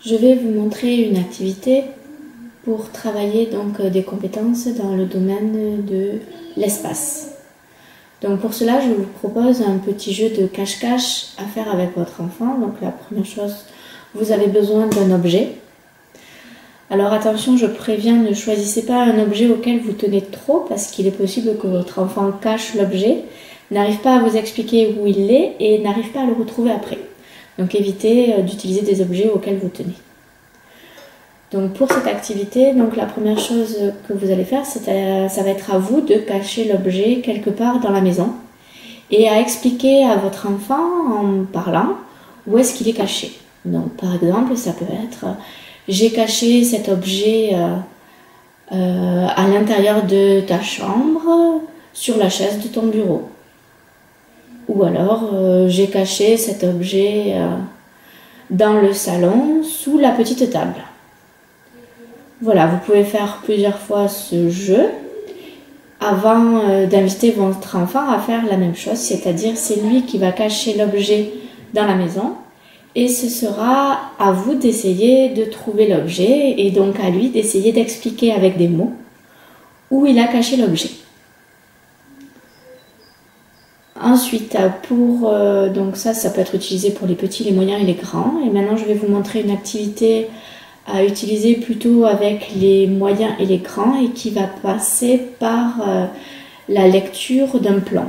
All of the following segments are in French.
Je vais vous montrer une activité pour travailler donc des compétences dans le domaine de l'espace. Donc pour cela, je vous propose un petit jeu de cache-cache à faire avec votre enfant. Donc la première chose, vous avez besoin d'un objet. Alors attention, je préviens, ne choisissez pas un objet auquel vous tenez trop parce qu'il est possible que votre enfant cache l'objet, n'arrive pas à vous expliquer où il est et n'arrive pas à le retrouver après. Donc évitez d'utiliser des objets auxquels vous tenez. Donc pour cette activité, donc la première chose que vous allez faire, ça va être à vous de cacher l'objet quelque part dans la maison et à expliquer à votre enfant en parlant où est-ce qu'il est caché. Donc par exemple, ça peut être j'ai caché cet objet à l'intérieur de ta chambre sur la chaise de ton bureau. Ou alors j'ai caché cet objet dans le salon sous la petite table. Voilà, vous pouvez faire plusieurs fois ce jeu avant d'inviter votre enfant à faire la même chose, c'est-à-dire c'est lui qui va cacher l'objet dans la maison et ce sera à vous d'essayer de trouver l'objet et donc à lui d'essayer d'expliquer avec des mots où il a caché l'objet. Ensuite, donc ça peut être utilisé pour les petits, les moyens et les grands. Et maintenant, je vais vous montrer une activité à utiliser plutôt avec les moyens et les grands et qui va passer par la lecture d'un plan.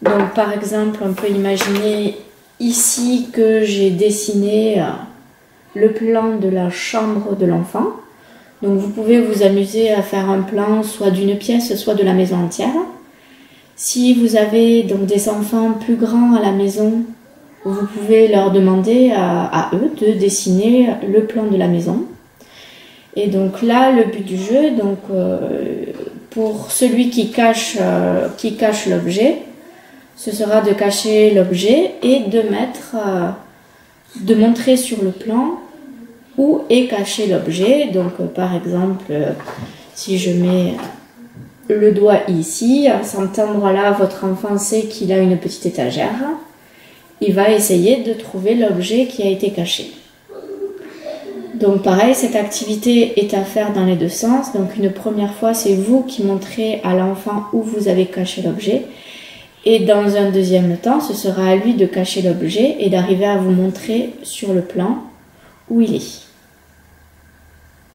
Donc par exemple, on peut imaginer ici que j'ai dessiné le plan de la chambre de l'enfant. Donc vous pouvez vous amuser à faire un plan soit d'une pièce, soit de la maison entière. Si vous avez donc des enfants plus grands à la maison, vous pouvez leur demander à eux de dessiner le plan de la maison. Et donc là, le but du jeu, donc, pour celui qui cache l'objet, ce sera de cacher l'objet et de montrer sur le plan où est caché l'objet. Donc par exemple, si je mets le doigt ici, à cet endroit-là, votre enfant sait qu'il a une petite étagère. Il va essayer de trouver l'objet qui a été caché. Donc pareil, cette activité est à faire dans les deux sens. Donc une première fois, c'est vous qui montrez à l'enfant où vous avez caché l'objet. Et dans un deuxième temps, ce sera à lui de cacher l'objet et d'arriver à vous montrer sur le plan où il est.